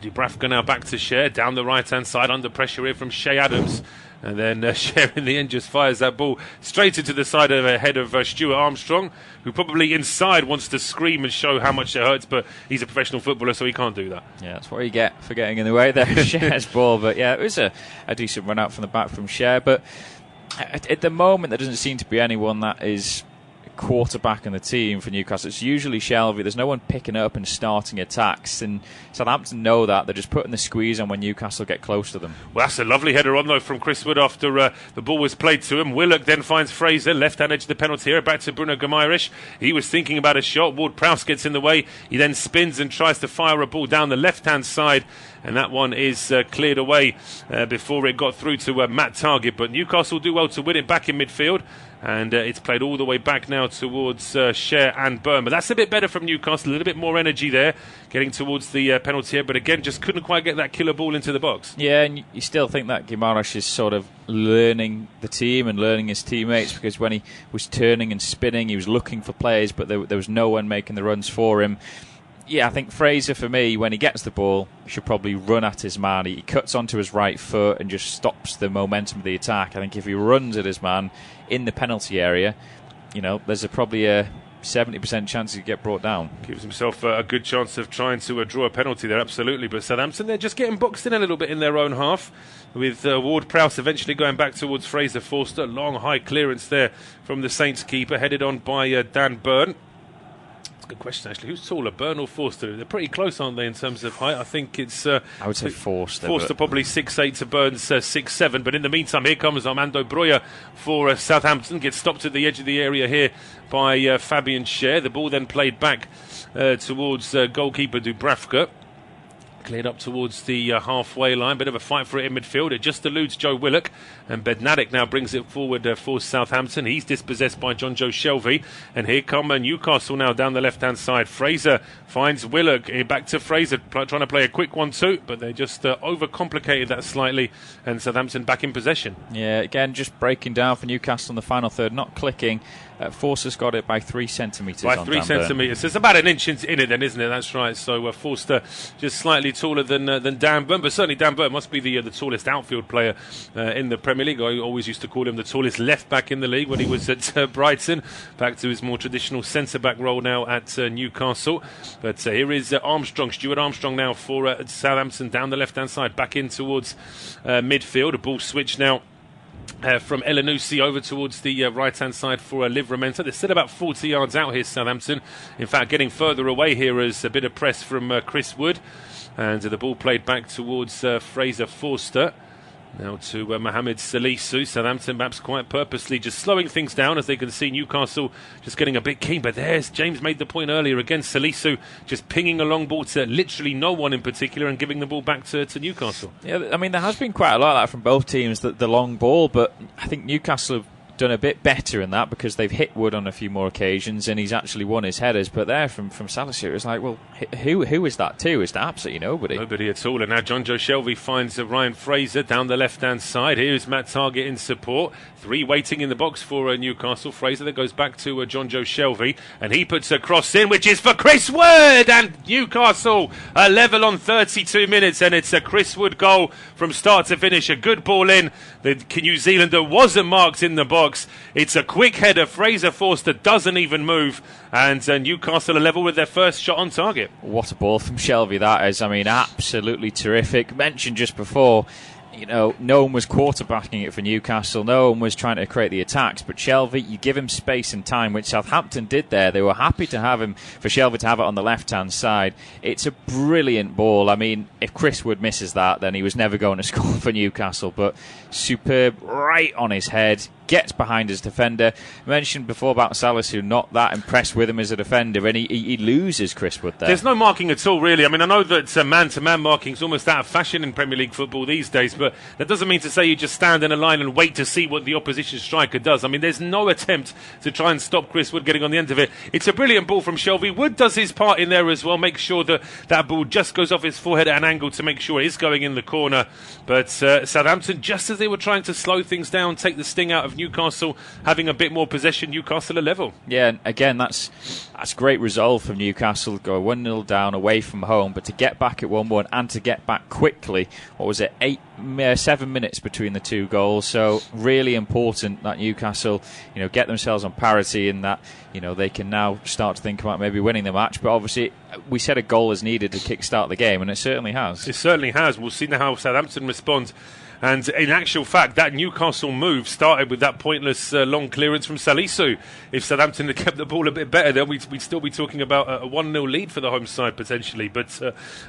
Dubravka now back to Scher, down the right-hand side, under pressure here from Shea Adams. And then Scher in the end just fires that ball straight into the side of the head of Stuart Armstrong, who probably inside wants to scream and show how much it hurts, but he's a professional footballer, so he can't do that. Yeah, that's what you get for getting in the way there. Scher's ball, but yeah, it was a decent run out from the back from Scher. But at the moment, there doesn't seem to be anyone that is quarterback in the team for Newcastle. It's usually Shelvey. There's no one picking up and starting attacks, and Southampton know that. They're just putting the squeeze on when Newcastle get close to them. Well, that's a lovely header on though from Chris Wood after the ball was played to him. Willock then finds Fraser, left hand edge of the penalty area, back to Bruno Guimaraes. He was thinking about a shot. Ward-Prowse gets in the way. He then spins and tries to fire a ball down the left hand side, and that one is cleared away before it got through to Matt Targett. But Newcastle do well to win it back in midfield. And it's played all the way back now towards Scher and Burn. But that's a bit better from Newcastle, a little bit more energy there, getting towards the penalty area. But again, just couldn't quite get that killer ball into the box. Yeah, and you still think that Guimaraes is sort of learning the team and learning his teammates, because when he was turning and spinning, he was looking for players, but there was no one making the runs for him. Yeah, I think Fraser, for me, when he gets the ball, should probably run at his man. He cuts onto his right foot and just stops the momentum of the attack. I think if he runs at his man in the penalty area, there's probably a 70% chance he'd get brought down. Gives himself a good chance of trying to draw a penalty there, absolutely. But Southampton, they're just getting boxed in a little bit in their own half, with Ward-Prowse eventually going back towards Fraser Forster. Long, high clearance there from the Saints keeper, headed on by Dan Burn. Good question, actually. Who's taller, Burn or Forster? They're pretty close, aren't they, in terms of height? I think it's... I would say Forster. Forster probably 6'8" to Burn's 6'7". But in the meantime, here comes Armando Broja for Southampton. Gets stopped at the edge of the area here by Fabian Scher. The ball then played back towards goalkeeper Dubravka. Cleared up towards the halfway line. Bit of a fight for it in midfield. It just eludes Joe Willock. And Bednarik now brings it forward for Southampton. He's dispossessed by Jonjo Shelvey. And here come Newcastle now down the left-hand side. Fraser finds Willock. Back to Fraser, trying to play a quick 1-2. But they just overcomplicated that slightly. And Southampton back in possession. Yeah, again, just breaking down for Newcastle in the final third. Not clicking. Forster's got it by 3 centimetres. By 3 centimetres. So it's about an inch in it then, isn't it? That's right. So Forster just slightly taller than Dan Burn. But certainly Dan Burn must be the tallest outfield player in the Premier League. I always used to call him the tallest left back in the league when he was at Brighton. Back to his more traditional centre-back role now at Newcastle. But here is Armstrong, Stuart Armstrong now for Southampton down the left-hand side. Back in towards midfield. A ball switch now. From Elanusi over towards the right-hand side for Livramento. They're still about 40 yards out here, Southampton. In fact, getting further away here is a bit of press from Chris Wood. And the ball played back towards Fraser Forster. Now to Mohamed Salisu. Southampton perhaps quite purposely just slowing things down, as they can see Newcastle just getting a bit keen. But there's James made the point earlier again. Salisu just pinging a long ball to literally no one in particular and giving the ball back to Newcastle. Yeah, I mean, there has been quite a lot of that from both teams, the long ball. But I think Newcastle have done a bit better in that, because they've hit Wood on a few more occasions and he's actually won his headers. But there from Salisu, it was like, well, who is that to? Is to absolutely nobody. Nobody at all. And now Jonjo Shelvey finds Ryan Fraser down the left-hand side. Here's Matt Targett in support. 3 waiting in the box for Newcastle. Fraser that goes back to Jonjo Shelvey, and he puts a cross in, which is for Chris Wood, and Newcastle are level on 32 minutes, and it's a Chris Wood goal from start to finish. A good ball in. The New Zealander wasn't marked in the box. It's a quick header. Fraser Forster doesn't even move, and Newcastle are level with their first shot on target. What a ball from Shelvey that is. I mean, absolutely terrific. Mentioned just before, no one was quarterbacking it for Newcastle. No one was trying to create the attacks. But Shelvey, you give him space and time, which Southampton did there. They were happy to have him, for Shelvey to have it on the left-hand side. It's a brilliant ball. I mean, if Chris Wood misses that, then he was never going to score for Newcastle. But superb, right on his head. Gets behind his defender. I mentioned before about Salisu, not that impressed with him as a defender, and he loses Chris Wood there. There's no marking at all, really. I mean, I know that man-to-man marking is almost out of fashion in Premier League football these days, but that doesn't mean to say you just stand in a line and wait to see what the opposition striker does. I mean, there's no attempt to try and stop Chris Wood getting on the end of it. It's a brilliant ball from Shelvey. Wood does his part in there as well, makes sure that that ball just goes off his forehead at an angle to make sure it is going in the corner. But Southampton, just as they were trying to slow things down, take the sting out of with Newcastle having a bit more possession. Newcastle are level. Yeah, and again, that's great resolve from Newcastle. Go 1-0 down away from home, but to get back at 1-1 and to get back quickly, 7 minutes between the two goals. So really important that Newcastle, get themselves on parity, and that they can now start to think about maybe winning the match. But obviously, we said a goal is needed to kick-start the game, and it certainly has. It certainly has. We'll see now how Southampton respond. And in actual fact, that Newcastle move started with that pointless long clearance from Salisu. If Southampton had kept the ball a bit better, then we'd still be talking about a 1-0 lead for the home side potentially. But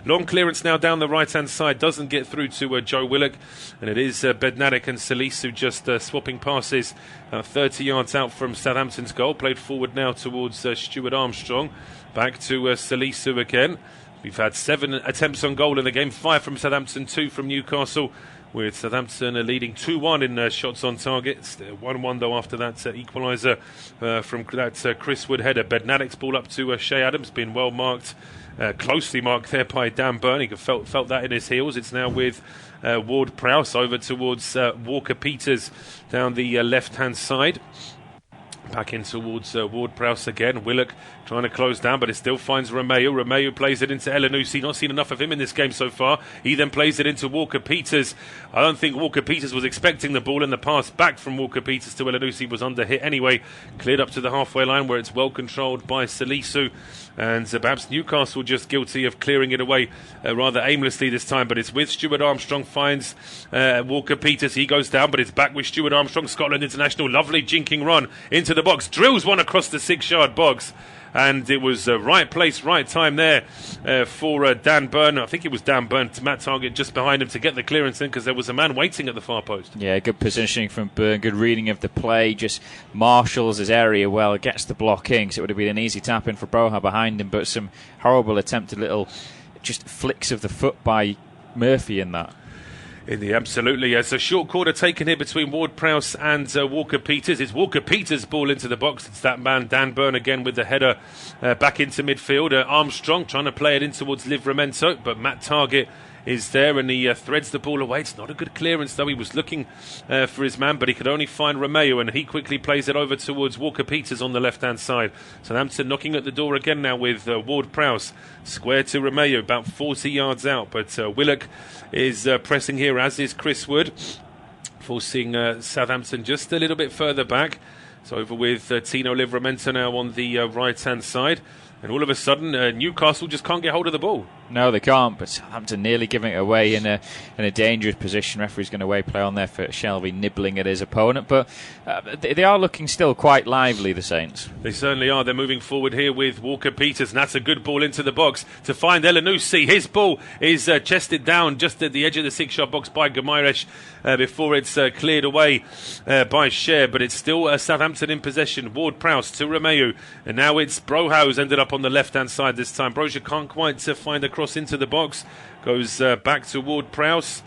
long clearance now down the right-hand side doesn't get through to Joe Willock. And it is Bednarik and Salisu just swapping passes 30 yards out from Southampton's goal. Played forward now towards Stuart Armstrong. Back to Salisu again. We've had 7 attempts on goal in the game, 5 from Southampton, 2 from Newcastle, with Southampton leading 2-1 in shots on target. 1-1 though after that equaliser from that Chris Wood header. Bednarik's ball up to Shea Adams, been well marked, closely marked there by Dan Burn. He felt that in his heels. It's now with Ward-Prowse over towards Walker-Peters down the left-hand side. Back in towards Ward-Prowse again. Willock trying to close down, but it still finds Romeo. Romeo plays it into Elyounoussi. Not seen enough of him in this game so far. He then plays it into Walker-Peters. I don't think Walker-Peters was expecting the ball, and the pass back from Walker-Peters to Elyounoussi was under hit anyway. Cleared up to the halfway line where it's well controlled by Salisu. And perhaps Newcastle just guilty of clearing it away rather aimlessly this time. But it's with Stuart Armstrong, finds Walker-Peters. He goes down, but it's back with Stuart Armstrong, Scotland international. Lovely jinking run into the box. Drills one across the 6-yard box. And it was right place, right time there for Dan Burn. I think it was Dan Burn, Matt Targett just behind him to get the clearance in, because there was a man waiting at the far post. Yeah, good positioning from Burn, good reading of the play, just marshals his area well, gets the block in, because it would have been an easy tap in for Broha behind him, but some horrible attempted little just flicks of the foot by Murphy in that. Absolutely, it's a short corner taken here between Ward-Prowse and Walker-Peters. It's Walker-Peters' ball into the box. It's that man Dan Burn again with the header back into midfield. Armstrong trying to play it in towards Livramento, but Matt Targett is there and he threads the ball away. It's not a good clearance though. He was looking for his man, but he could only find Romeo, and he quickly plays it over towards Walker-Peters on the left-hand side. Southampton knocking at the door again now with Ward-Prowse. Square to Romeo, about 40 yards out, but Willock is pressing here, as is Chris Wood, forcing Southampton just a little bit further back. It's over with Tino Livramento now on the right-hand side. And all of a sudden, Newcastle just can't get hold of the ball. No, they can't, but Southampton nearly giving it away in a dangerous position. Referee's going to away play on there for Shelvey, nibbling at his opponent. But they are looking still quite lively, the Saints. They certainly are. They're moving forward here with Walker-Peters, and that's a good ball into the box to find Elyounoussi. His ball is chested down just at the edge of the 6-yard box by Guimaraes before it's cleared away by Scher. But it's still Southampton in possession. Ward-Prowse to Romeo, and now it's Broha who's ended up on the left-hand side this time. Broja can't quite find a cross into the box. Goes back to Ward-Prowse.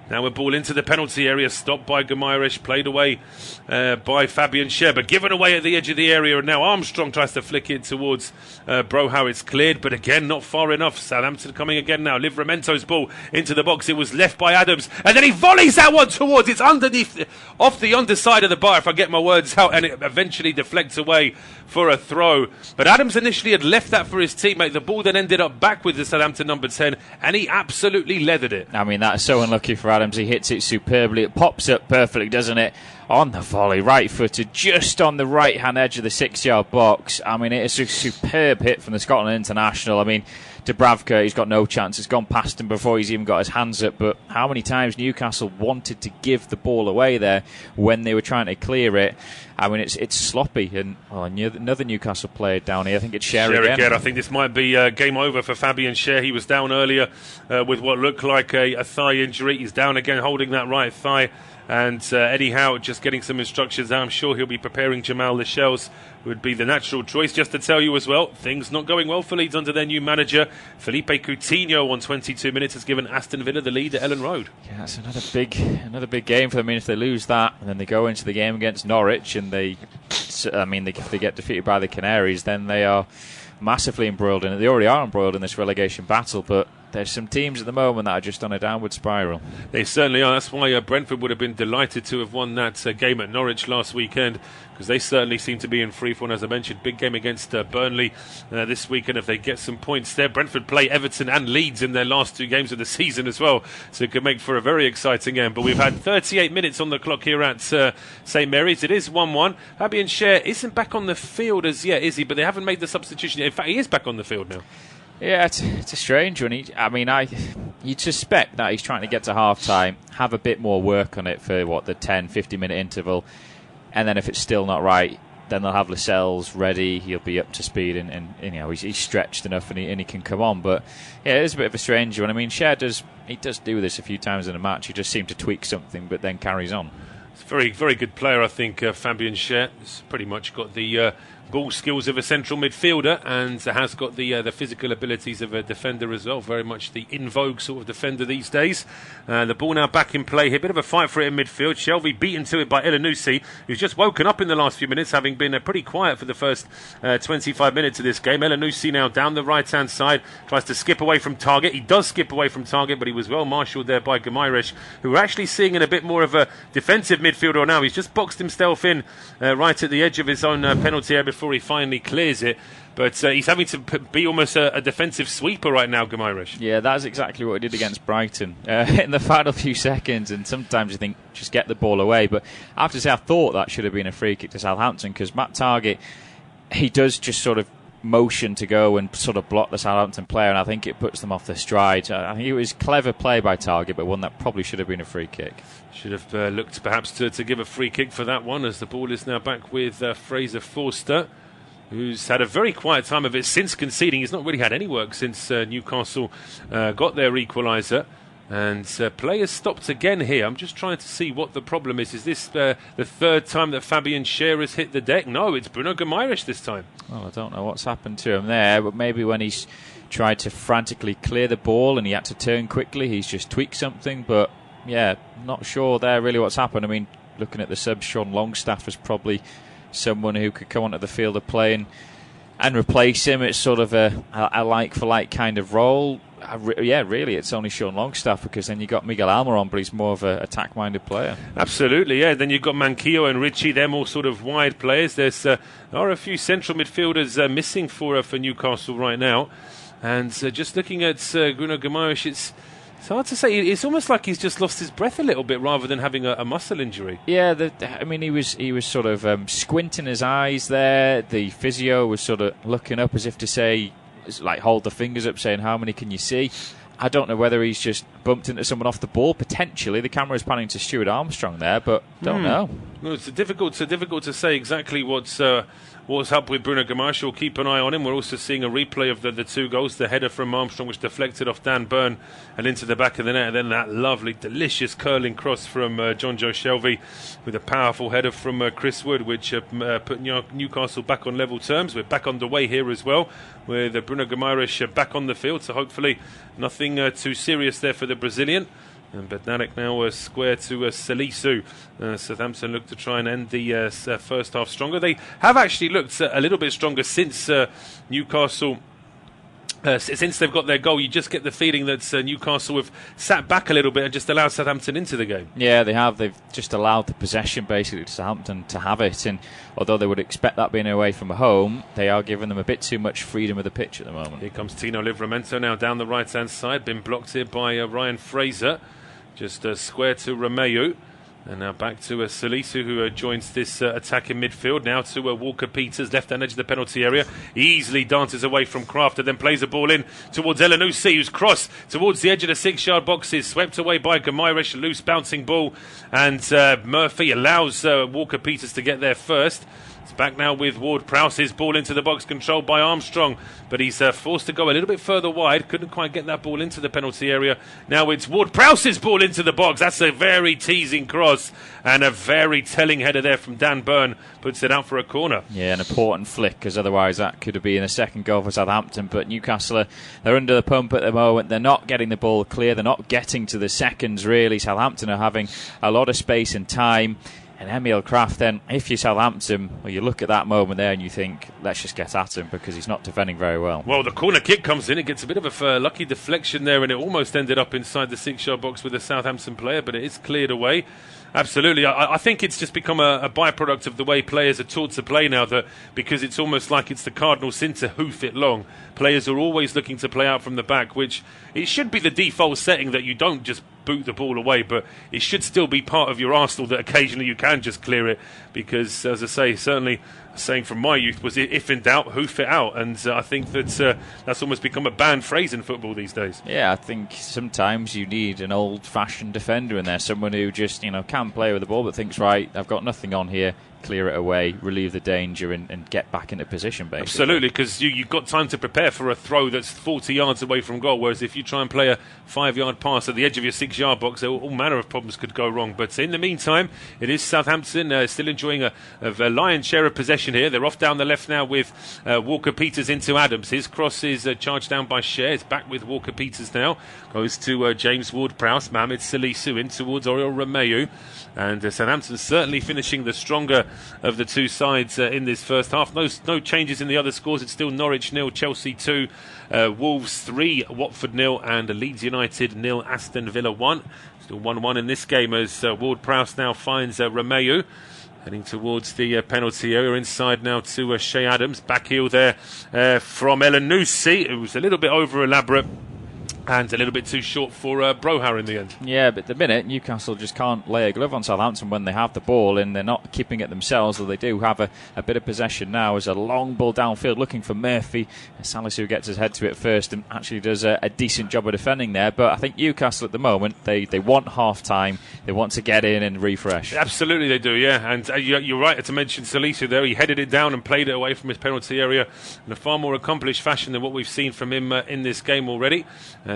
Now a ball into the penalty area, stopped by Guimaraes, played away by Fabian Scher, but given away at the edge of the area, and now Armstrong tries to flick it towards Broha. It's cleared, but again not far enough. Southampton coming again now. Livramento's ball into the box. It was left by Adams, and then he volleys that one towards, it's underneath, off the underside of the bar, if I get my words out, and it eventually deflects away for a throw. But Adams initially had left that for his teammate. The ball then ended up back with the Southampton number 10, and he absolutely leathered it. I mean, that's so unlucky for Adams. He hits it superbly. It pops up perfectly, doesn't it? On the volley, right-footed, just on the right-hand edge of the 6-yard box. I mean, it's a superb hit from the Scotland international. I mean, Dubravka, he's got no chance. It's gone past him before he's even got his hands up. But how many times Newcastle wanted to give the ball away there when they were trying to clear it? I mean, it's sloppy. And another Newcastle player down here, I think it's Scher again. I think this might be game over for Fabian Scher. He was down earlier with what looked like a thigh injury. He's down again holding that right thigh. And Eddie Howe just getting some instructions out. I'm sure he'll be preparing Jamal Lascelles, who would be the natural choice. Just to tell you as well, things not going well for Leeds under their new manager. Felipe Coutinho on 22 minutes has given Aston Villa the lead at Ellen Road. Yeah, it's another big game for them. I mean, if they lose that, and then they go into the game against Norwich, and if they get defeated by the Canaries, then they are massively embroiled in it. They already are embroiled in this relegation battle, but there's some teams at the moment that are just on a downward spiral. They certainly are. That's why Brentford would have been delighted to have won that game at Norwich last weekend, because they certainly seem to be in free fall. As I mentioned, big game against Burnley this weekend. If they get some points there, Brentford play Everton and Leeds in their last 2 games of the season as well, so it could make for a very exciting game. But we've had 38 minutes on the clock here at St Mary's. It is 1-1. Fabian Schär isn't back on the field as yet, is he? But they haven't made the substitution yet. In fact, he is back on the field now. Yeah, it's a strange one. You'd suspect that he's trying to get to half-time, have a bit more work on it for, the 10, 50-minute interval, and then if it's still not right, then they'll have Lascelles ready, he'll be up to speed, and he's stretched enough and he can come on. But, yeah, it is a bit of a strange one. I mean, Schär does do this a few times in a match. He just seems to tweak something, but then carries on. It's a very, very good player, I think, Fabian Schär. He's pretty much got the ball skills of a central midfielder and has got the physical abilities of a defender as well. Very much the in vogue sort of defender these days. The ball now back in play here. Bit of a fight for it in midfield. Shelvey beaten to it by Elyounoussi, who's just woken up in the last few minutes, having been pretty quiet for the first 25 minutes of this game. Elyounoussi now down the right hand side, tries to skip away from target. He does skip away from target, but he was well marshalled there by Guimaraes, who we're actually seeing in a bit more of a defensive midfielder now. He's just boxed himself in right at the edge of his own penalty area before he finally clears it. But he's having to be almost a defensive sweeper right now, Guimaraes. Yeah, that's exactly what he did against Brighton in the final few seconds. And sometimes you think, just get the ball away. But I have to say, I thought that should have been a free kick to Southampton, because Matt Targett, he does just sort of motion to go and sort of block the Southampton player, and I think it puts them off their stride. I think it was clever play by Targett, but one that probably should have been a free kick. Should have looked perhaps to give a free kick for that one, as the ball is now back with Fraser Forster, who's had a very quiet time of it since conceding. He's not really had any work since Newcastle got their equaliser. And play has stopped again here. I'm just trying to see what the problem is. Is this the third time that Fabian Schär has hit the deck? No, it's Bruno Guimaraes this time. Well, I don't know what's happened to him there, but maybe when he's tried to frantically clear the ball and he had to turn quickly, he's just tweaked something. But, yeah, not sure there really what's happened. I mean, looking at the subs, Sean Longstaff is probably someone who could come onto the field of play and replace him. It's sort of a like-for-like kind of role. Really, it's only Sean Longstaff, because then you've got Miguel Almiron, but he's more of an attack-minded player. Absolutely, yeah. Then you've got Manquillo and Ritchie. They're more sort of wide players. There are a few central midfielders missing for Newcastle right now. And just looking at Bruno Guimaraes, it's hard to say. It's almost like he's just lost his breath a little bit rather than having a muscle injury. Yeah, he was sort of squinting his eyes there. The physio was sort of looking up as if to say, like, hold the fingers up, saying, how many can you see? I don't know whether he's just bumped into someone off the ball. Potentially, the camera is panning to Stuart Armstrong there, but don't know. Well, it's difficult to say exactly what's up with Bruno Guimaraes. We'll keep an eye on him. We're also seeing a replay of the 2 goals. The header from Armstrong, which deflected off Dan Burn and into the back of the net, and then that lovely, delicious curling cross from Jonjo Shelvey, with a powerful header from Chris Wood, which put Newcastle back on level terms. We're back underway here as well, with Bruno Guimaraes back on the field, so hopefully nothing too serious there for the Brazilian. And Bednarek now square to Salisu. Southampton look to try and end the first half stronger. They have actually looked a little bit stronger since Newcastle. Since they've got their goal, you just get the feeling that Newcastle have sat back a little bit and just allowed Southampton into the game. Yeah, they have. They've just allowed the possession basically to Southampton to have it. And although they would expect that being away from home, they are giving them a bit too much freedom of the pitch at the moment. Here comes Tino Livramento now down the right-hand side. Been blocked here by Ryan Fraser. Just square to Romeu. And now back to Salisu, who joins this attack in midfield. Now to Walker-Peters, left-hand edge of the penalty area. Easily dances away from Crafter, then plays the ball in towards Elyounoussi, who's crossed towards the edge of the 6-yard boxes. Swept away by Guimaraes, loose bouncing ball. And Murphy allows Walker-Peters to get there first. It's back now with Ward-Prowse. His ball into the box, controlled by Armstrong, but he's forced to go a little bit further wide. Couldn't quite get that ball into the penalty area. Now it's Ward-Prowse's ball into the box. That's a very teasing cross, and a very telling header there from Dan Burn. Puts it out for a corner. Yeah, an important flick, because otherwise that could have been a second goal for Southampton. But Newcastle, they're under the pump at the moment. They're not getting the ball clear. They're not getting to the seconds, really. Southampton are having a lot of space and time. And Emil Kraft, then, if you're Southampton, well, you look at that moment there and you think, let's just get at him because he's not defending very well. Well, the corner kick comes in. It gets a bit of a lucky deflection there, and it almost ended up inside the 6-yard box with a Southampton player, but it is cleared away. Absolutely. I think it's just become a byproduct of the way players are taught to play now, that because it's almost like it's the cardinal sin to hoof it long. Players are always looking to play out from the back, which it should be the default setting that you don't just boot the ball away, but it should still be part of your arsenal that occasionally you can just clear it, because, as I say, certainly saying from my youth was, if in doubt, hoof it out, and I think that that's almost become a banned phrase in football these days. Yeah, I think sometimes you need an old-fashioned defender in there, someone who just can play with the ball but thinks, right, I've got nothing on here, clear it away, relieve the danger and get back into position, basically. Absolutely, because you've got time to prepare for a throw that's 40 yards away from goal, whereas if you try and play a 5-yard pass at the edge of your 6-yard box, all manner of problems could go wrong. But in the meantime, it is Southampton still enjoying a lion's share of possession here. They're off down the left now with Walker-Peters into Adams. His cross is charged down by Cher. It's back with Walker-Peters now. Goes to James Ward-Prowse. Mohamed Salisu in towards Oriol Romeu. And Southampton certainly finishing the stronger of the two sides in this first half. No changes in the other scores. It's still Norwich 0, Chelsea 2, Wolves 3, Watford 0, and Leeds United 0, Aston Villa 1. Still 1-1 in this game as Ward-Prowse now finds Romeu. Heading towards the penalty area. Inside now to Shea Adams. Back heel there from Elanusi. It was a little bit over elaborate and a little bit too short for Brohar in the end. Yeah, but at the minute, Newcastle just can't lay a glove on Southampton when they have the ball, and they're not keeping it themselves, though they do have a bit of possession now. As a long ball downfield looking for Murphy. Salisu gets his head to it first and actually does a decent job of defending there. But I think Newcastle at the moment, they want half-time. They want to get in and refresh. Absolutely they do, yeah. And you're right to mention Salisu there. He headed it down and played it away from his penalty area in a far more accomplished fashion than what we've seen from him in this game already.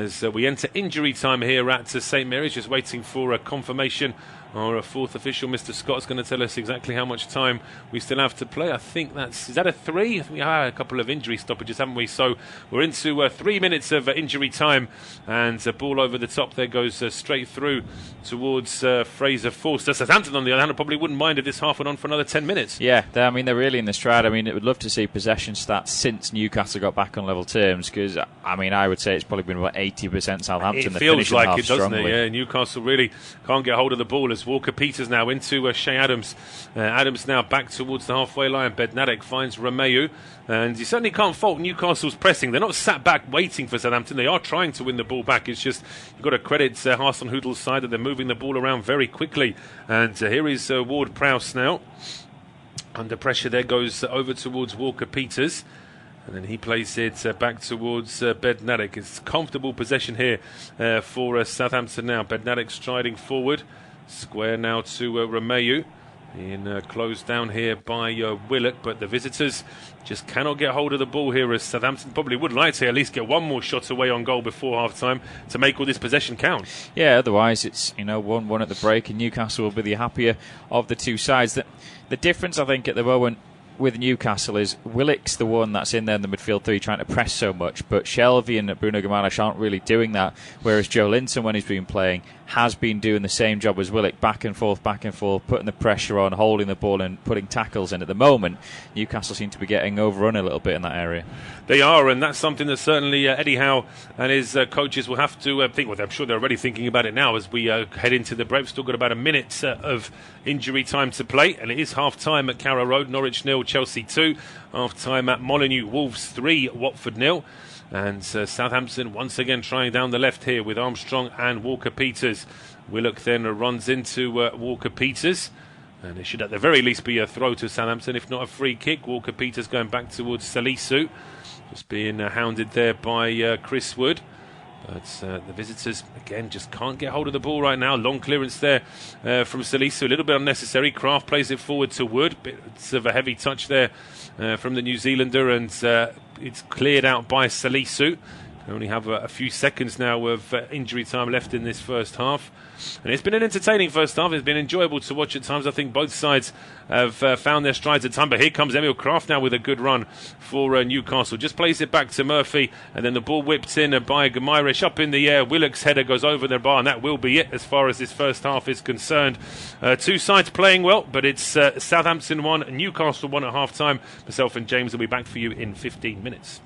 As we enter injury time here at St Mary's, just waiting for a confirmation. Our fourth official, Mr. Scott's going to tell us exactly how much time we still have to play. I think is that a 3? I think we had a couple of injury stoppages, haven't we? So we're into 3 minutes of injury time, and a ball over the top there goes straight through towards Fraser Forster. Southampton, on the other hand, probably wouldn't mind if this half went on for another 10 minutes. Yeah, they're really in the stride. It would love to see possession stats since Newcastle got back on level terms, because I would say it's probably been about 80% Southampton. It feels like it, doesn't it? Yeah, Newcastle really can't get hold of the ball as Walker-Peters now into Shea Adams. Adams now back towards the halfway line. Bednarek finds Romeu, and you certainly can't fault Newcastle's pressing. They're not sat back waiting for Southampton. They are trying to win the ball back. It's just you've got to credit Hasenhüttl's side that they're moving the ball around very quickly. And here is Ward-Prowse now. Under pressure there, goes over towards Walker-Peters. And then he plays it back towards Bednarek. It's comfortable possession here for Southampton now. Bednarek striding forward. Square now to Romeu. In closed down here by Willock, but the visitors just cannot get hold of the ball here, as Southampton probably would like to at least get one more shot away on goal before half-time to make all this possession count. Yeah, otherwise it's 1-1 at the break, and Newcastle will be the happier of the two sides. The difference, I think, at the moment with Newcastle is Willock's the one that's in there in the midfield three trying to press so much, but Shelvey and Bruno Guimaraes aren't really doing that, whereas Joe Linton, when he's been playing, has been doing the same job as Willock, back and forth, putting the pressure on, holding the ball and putting tackles in. At the moment, Newcastle seem to be getting overrun a little bit in that area. They are, and that's something that certainly Eddie Howe and his coaches will have to think. Well, I'm sure they're already thinking about it now as we head into the break. We've still got about a minute of injury time to play, and it is half-time at Carrow Road. Norwich 0, Chelsea 2. Half-time at Molineux, Wolves 3, Watford 0. And Southampton once again trying down the left here with Armstrong and Walker-Peters. Willock then runs into Walker-Peters. And it should at the very least be a throw to Southampton, if not a free kick. Walker-Peters going back towards Salisu. Just being hounded there by Chris Wood. But the visitors, again, just can't get hold of the ball right now. Long clearance there from Salisu. A little bit unnecessary. Kraft plays it forward to Wood. Bit of a heavy touch there from the New Zealander. And it's cleared out by Salisu. Only have a few seconds now of injury time left in this first half. And it's been an entertaining first half. It's been enjoyable to watch at times. I think both sides have found their strides at times. But here comes Emil Kraft now with a good run for Newcastle. Just plays it back to Murphy. And then the ball whipped in by Guimaraes up in the air. Willock's header goes over the bar. And that will be it as far as this first half is concerned. Two sides playing well. But it's Southampton 1, Newcastle 1 at half time. Myself and James will be back for you in 15 minutes.